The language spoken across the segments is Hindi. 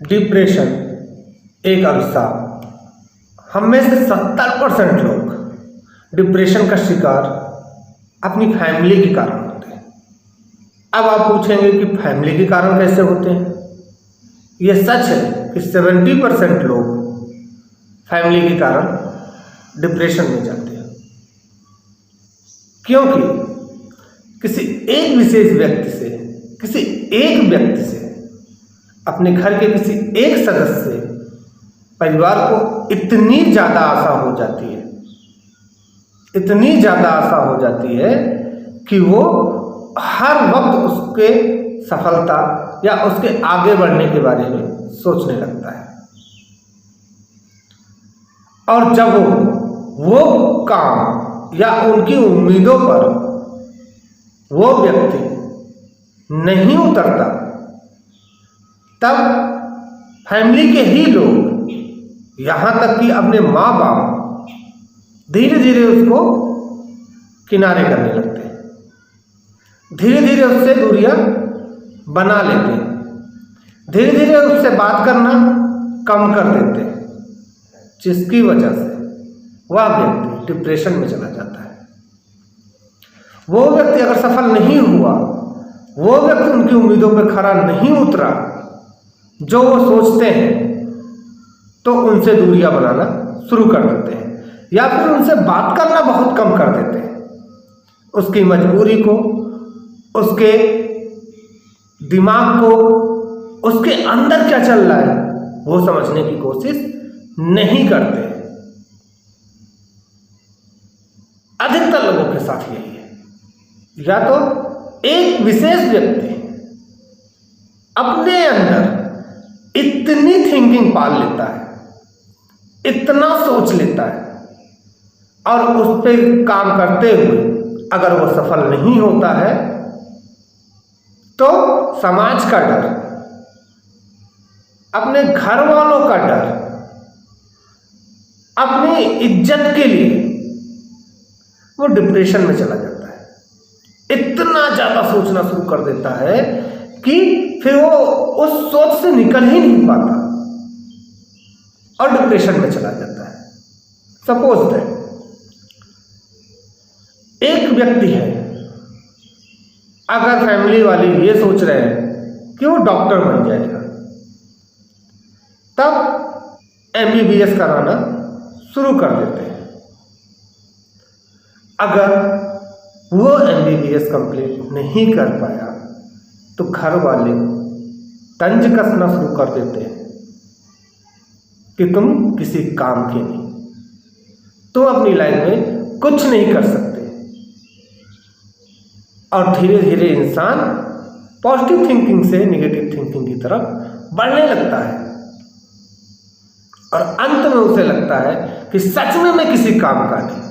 डिप्रेशन एक अभिशाप। हम में से 70% लोग डिप्रेशन का शिकार अपनी फैमिली के कारण होते हैं। अब आप पूछेंगे कि फैमिली के कारण कैसे होते हैं। यह सच है कि 70% लोग फैमिली के कारण डिप्रेशन में जाते हैं, क्योंकि किसी एक विशेष व्यक्ति से, किसी एक व्यक्ति से, अपने घर के किसी एक सदस्य से परिवार को इतनी ज़्यादा आशा हो जाती है, इतनी ज़्यादा आशा हो जाती है कि वो हर वक्त उसके सफलता या उसके आगे बढ़ने के बारे में सोचने लगता है। और जब वो काम या उनकी उम्मीदों पर वो व्यक्ति नहीं उतरता, तब फैमिली के ही लोग, यहाँ तक कि अपने माँ बाप धीरे धीरे उसको किनारे करने लगते हैं, धीरे धीरे उससे दूरियां बना लेते हैं, धीरे धीरे उससे बात करना कम कर देते हैं, जिसकी वजह से वह व्यक्ति डिप्रेशन में चला जाता है। वो व्यक्ति अगर सफल नहीं हुआ, वो व्यक्ति उनकी उम्मीदों पर खरा नहीं उतरा जो वो सोचते हैं, तो उनसे दूरियां बनाना शुरू कर देते हैं या फिर उनसे बात करना बहुत कम कर देते हैं। उसकी मजबूरी को, उसके दिमाग को, उसके अंदर क्या चल रहा है वो समझने की कोशिश नहीं करते। अधिकतर लोगों के साथ यही है। या तो एक विशेष व्यक्ति अपने अंदर इतनी थिंकिंग पाल लेता है, इतना सोच लेता है, और उस पर काम करते हुए अगर वो सफल नहीं होता है तो समाज का डर, अपने घर वालों का डर, अपनी इज्जत के लिए वो डिप्रेशन में चला जाता है। इतना ज्यादा सोचना शुरू कर देता है कि फिर वो उस सोच से निकल ही नहीं पाता और डिप्रेशन में चला जाता है। सपोज दैट एक व्यक्ति है, अगर फैमिली वाले ये सोच रहे हैं कि वो डॉक्टर बन जाएगा, तब MBBS कराना शुरू कर देते हैं। अगर वो MBBS कंप्लीट नहीं कर पाया तो घर वाले तंज कसना शुरू कर देते हैं कि तुम किसी काम के नहीं, तुम अपनी लाइफ में कुछ नहीं कर सकते। और धीरे धीरे इंसान पॉजिटिव थिंकिंग से नेगेटिव थिंकिंग की तरफ बढ़ने लगता है और अंत में उसे लगता है कि सच में मैं किसी काम का नहीं।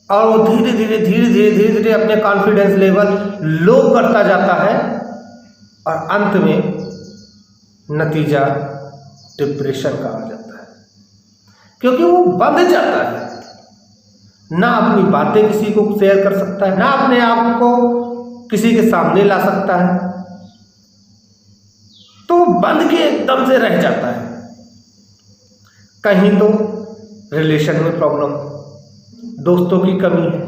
और वो धीरे धीरे अपने कॉन्फिडेंस लेवल लो करता जाता है और अंत में नतीजा डिप्रेशन का आ जाता है, क्योंकि वो बंध जाता है, ना अपनी बातें किसी को शेयर कर सकता है, ना अपने आप को किसी के सामने ला सकता है, तो बंद के एकदम से रह जाता है। कहीं तो रिलेशन में प्रॉब्लम, दोस्तों की कमी है,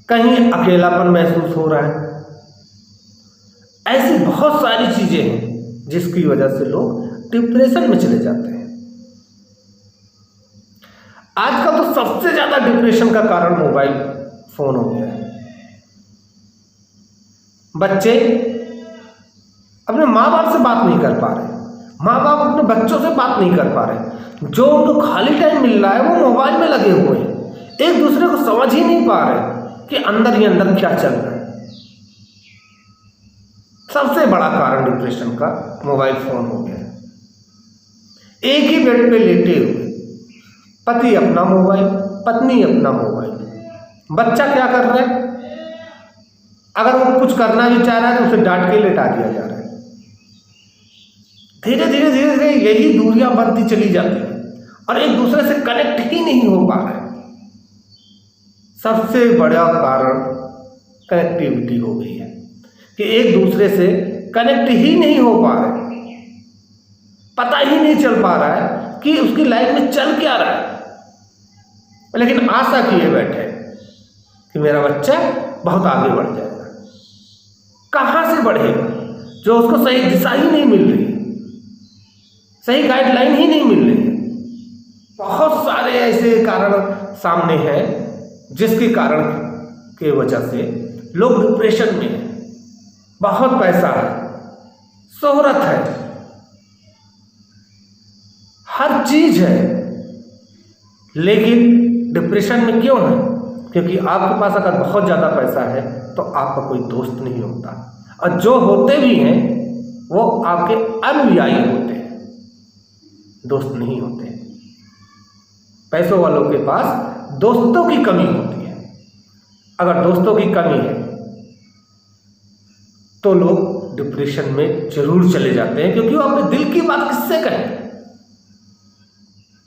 कहीं अकेलापन महसूस हो रहा है। ऐसी बहुत सारी चीजें हैं जिसकी वजह से लोग डिप्रेशन में चले जाते हैं। आज का तो सबसे ज्यादा डिप्रेशन का कारण मोबाइल फोन हो गया है। बच्चे अपने माँ बाप से बात नहीं कर पा रहे, माँ बाप अपने बच्चों से बात नहीं कर पा रहे, जो उनको खाली टाइम मिल रहा है वो मोबाइल में लगे हुए हैं, एक दूसरे को समझ ही नहीं पा रहे कि अंदर ही अंदर क्या चल रहा है। सबसे बड़ा कारण डिप्रेशन का मोबाइल फोन हो गया है। एक ही बेड पे लेटे हुए, पति अपना मोबाइल, पत्नी अपना मोबाइल, बच्चा क्या कर रहा है, अगर वो कुछ करना भी चाह रहा है तो उसे डांट के लेटा दिया जा रहा है। धीरे धीरे यही दूरियां बढ़ती चली जाती है और एक दूसरे से कनेक्ट ही नहीं हो पा रहे। सबसे बड़ा कारण कनेक्टिविटी हो गई है। कि एक दूसरे से कनेक्ट ही नहीं हो पा रहे, पता ही नहीं चल पा रहा है कि उसकी लाइफ में चल क्या रहा है, लेकिन आशा किए बैठे कि मेरा बच्चा बहुत आगे बढ़ जाएगा। कहाँ से बढ़ेगा, जो उसको सही दिशा ही नहीं मिल रही, सही गाइडलाइन ही नहीं मिल रही। बहुत सारे ऐसे कारण सामने हैं जिसके कारण के वजह से लोग डिप्रेशन में हैं। बहुत पैसा है, शोहरत है, हर चीज है, लेकिन डिप्रेशन में क्यों है? क्योंकि आपके पास अगर बहुत ज़्यादा पैसा है तो आपका कोई दोस्त नहीं होता, और जो होते भी हैं वो आपके अनुयायी होते हैं, दोस्त नहीं होते। पैसों वालों के पास दोस्तों की कमी होती है। अगर दोस्तों की कमी है तो लोग डिप्रेशन में जरूर चले जाते हैं, क्योंकि वो अपने दिल की बात किससे कहें?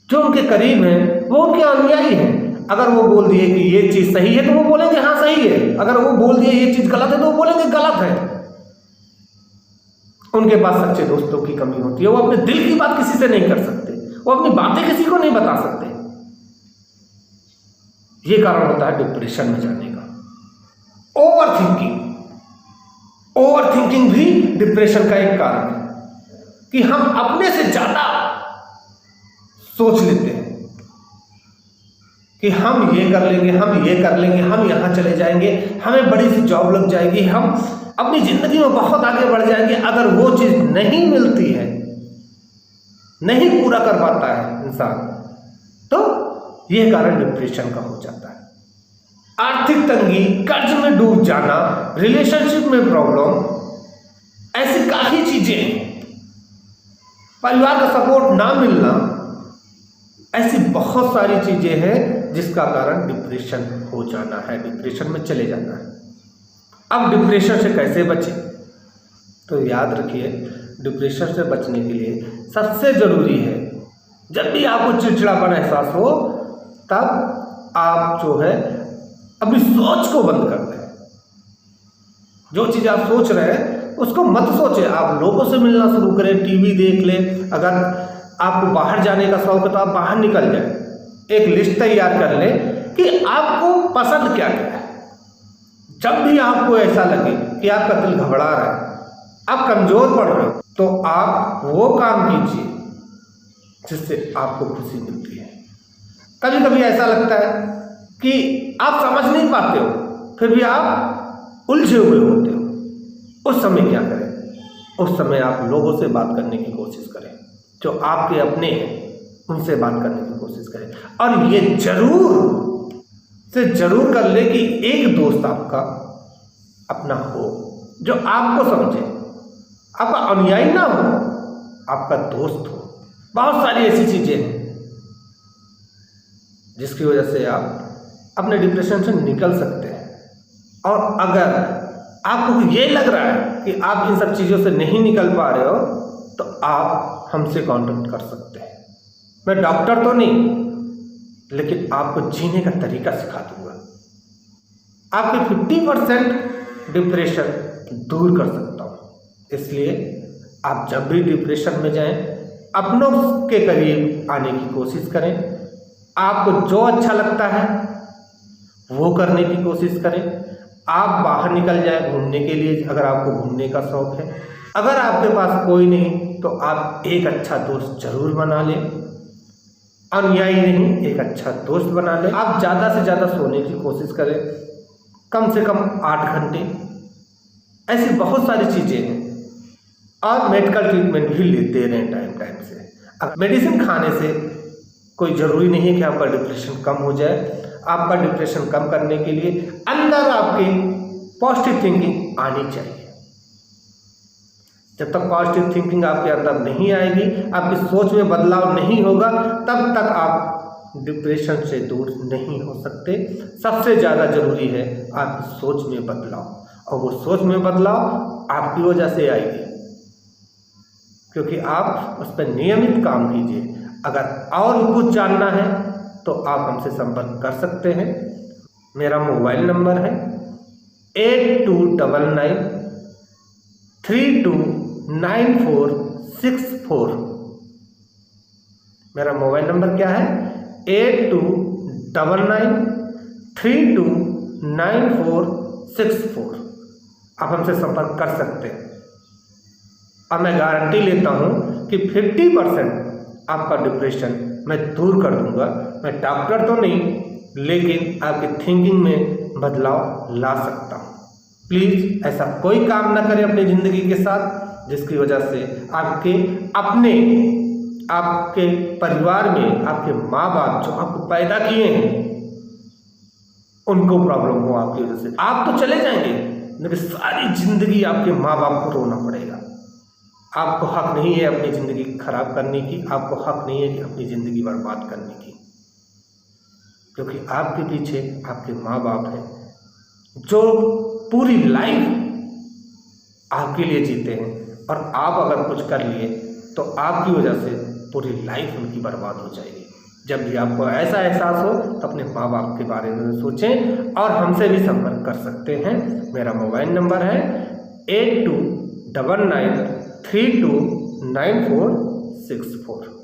जो उनके करीब हैं वो उनके अनुयायी हैं। अगर वो बोल दिए कि ये चीज सही है तो वो बोलेंगे हाँ सही है, अगर वो बोल दिए ये चीज गलत है तो वो बोलेंगे गलत है। उनके पास सच्चे दोस्तों की कमी होती है। वो अपने दिल की बात किसी से नहीं कर सकते, वो अपनी बातें किसी को नहीं बता सकते। ये कारण होता है डिप्रेशन में जाने का। ओवर थिंकिंग भी डिप्रेशन का एक कारण है कि हम अपने से ज्यादा सोच लेते हैं कि हम ये कर लेंगे, हम ये कर लेंगे, हम यहाँ चले जाएंगे, हमें बड़ी सी जॉब लग जाएगी, हम अपनी जिंदगी में बहुत आगे बढ़ जाएंगे। अगर वो चीज नहीं मिलती है, नहीं पूरा कर पाता है इंसान, तो यह कारण डिप्रेशन का हो जाता है। आर्थिक तंगी, कर्ज में डूब जाना, रिलेशनशिप में प्रॉब्लम, ऐसी काफी चीजें, परिवार का सपोर्ट ना मिलना, ऐसी बहुत सारी चीजें हैं जिसका कारण डिप्रेशन हो जाना है, डिप्रेशन में चले जाना है। अब डिप्रेशन से कैसे बचें? तो याद रखिए, डिप्रेशन से बचने के लिए सबसे जरूरी है, जब भी आपको चिड़चिड़ापन एहसास हो तब आप जो है अपनी सोच को बंद कर दें। जो चीज़ आप सोच रहे हैं उसको मत सोचें। आप लोगों से मिलना शुरू करें, टीवी देख लें। अगर आपको बाहर जाने का शौक है तो आप बाहर निकल जाएं। एक लिस्ट तैयार कर लें कि आपको पसंद क्या क्या है। जब भी आपको ऐसा लगे कि आपका दिल घबरा रहा है, आप कमजोर पड़ रहे हो, तो आप वो काम कीजिए जिससे आपको खुशी मिलती है। कभी कभी ऐसा लगता है कि आप समझ नहीं पाते हो, फिर भी आप उलझे हुए होते हो। उस समय क्या करें? उस समय आप लोगों से बात करने की कोशिश करें, जो आपके अपने हैं उनसे बात करने की कोशिश करें। और ये जरूर कर ले कि एक दोस्त आपका अपना हो, जो आपको समझे, आपका अनुयायी ना हो, आपका दोस्त हो। बहुत सारी ऐसी चीजें हैं जिसकी वजह से आप अपने डिप्रेशन से निकल सकते हैं। और अगर आपको ये लग रहा है कि आप इन सब चीज़ों से नहीं निकल पा रहे हो, तो आप हमसे कांटेक्ट कर सकते हैं। मैं डॉक्टर तो नहीं, लेकिन आपको जीने का तरीका सिखा दूंगा। आपके 50% डिप्रेशन दूर कर सकता हूँ। इसलिए आप जब भी डिप्रेशन में जाएं, अपनों के करीब आने की कोशिश करें। आपको जो अच्छा लगता है वो करने की कोशिश करें। आप बाहर निकल जाए घूमने के लिए, अगर आपको घूमने का शौक है। अगर आपके पास कोई नहीं तो आप एक अच्छा दोस्त जरूर बना लें, अनुयायी नहीं, एक अच्छा दोस्त बना लें। आप ज़्यादा से ज़्यादा सोने की कोशिश करें, कम से कम 8 घंटे। ऐसी बहुत सारी चीज़ें हैं। और मेडिकल ट्रीटमेंट भी लेते रहें टाइम से। मेडिसिन खाने से कोई ज़रूरी नहीं है कि आपका डिप्रेशन कम हो जाए। आपका डिप्रेशन कम करने के लिए अंदर आपके पॉजिटिव थिंकिंग आनी चाहिए। जब तक पॉजिटिव थिंकिंग आपके अंदर नहीं आएगी, आपकी सोच में बदलाव नहीं होगा, तब तक आप डिप्रेशन से दूर नहीं हो सकते। सबसे ज़्यादा जरूरी है आपकी सोच में बदलाव, और वो सोच में बदलाव आपकी वजह से आएगी, क्योंकि आप उस पर नियमित काम कीजिए। अगर और कुछ जानना है तो आप हमसे संपर्क कर सकते हैं। मेरा मोबाइल नंबर है 8299 829464। मेरा मोबाइल नंबर क्या है? 8299329464। आप हमसे संपर्क कर सकते हैं और मैं गारंटी लेता हूं कि 50% आपका डिप्रेशन मैं दूर कर दूंगा। मैं डॉक्टर तो नहीं, लेकिन आपकी थिंकिंग में बदलाव ला सकता हूं। प्लीज़ ऐसा कोई काम ना करें अपनी ज़िंदगी के साथ जिसकी वजह से आपके परिवार में आपके माँ बाप जो आपको पैदा किए हैं उनको प्रॉब्लम हो आपकी वजह से। आप तो चले जाएंगे, लेकिन सारी जिंदगी आपके माँ बाप को रोना पड़ेगा। आपको हक नहीं है अपनी ज़िंदगी खराब करने की, आपको हक नहीं है कि अपनी ज़िंदगी बर्बाद करने की, क्योंकि आपके पीछे आपके माँ बाप हैं जो पूरी लाइफ आपके लिए जीते हैं, और आप अगर कुछ कर लिए तो आपकी वजह से पूरी लाइफ उनकी बर्बाद हो जाएगी। जब भी आपको ऐसा एहसास हो तो अपने माँ बाप के बारे में सोचें और हमसे भी संपर्क कर सकते हैं। मेरा मोबाइल नंबर है 8299329464।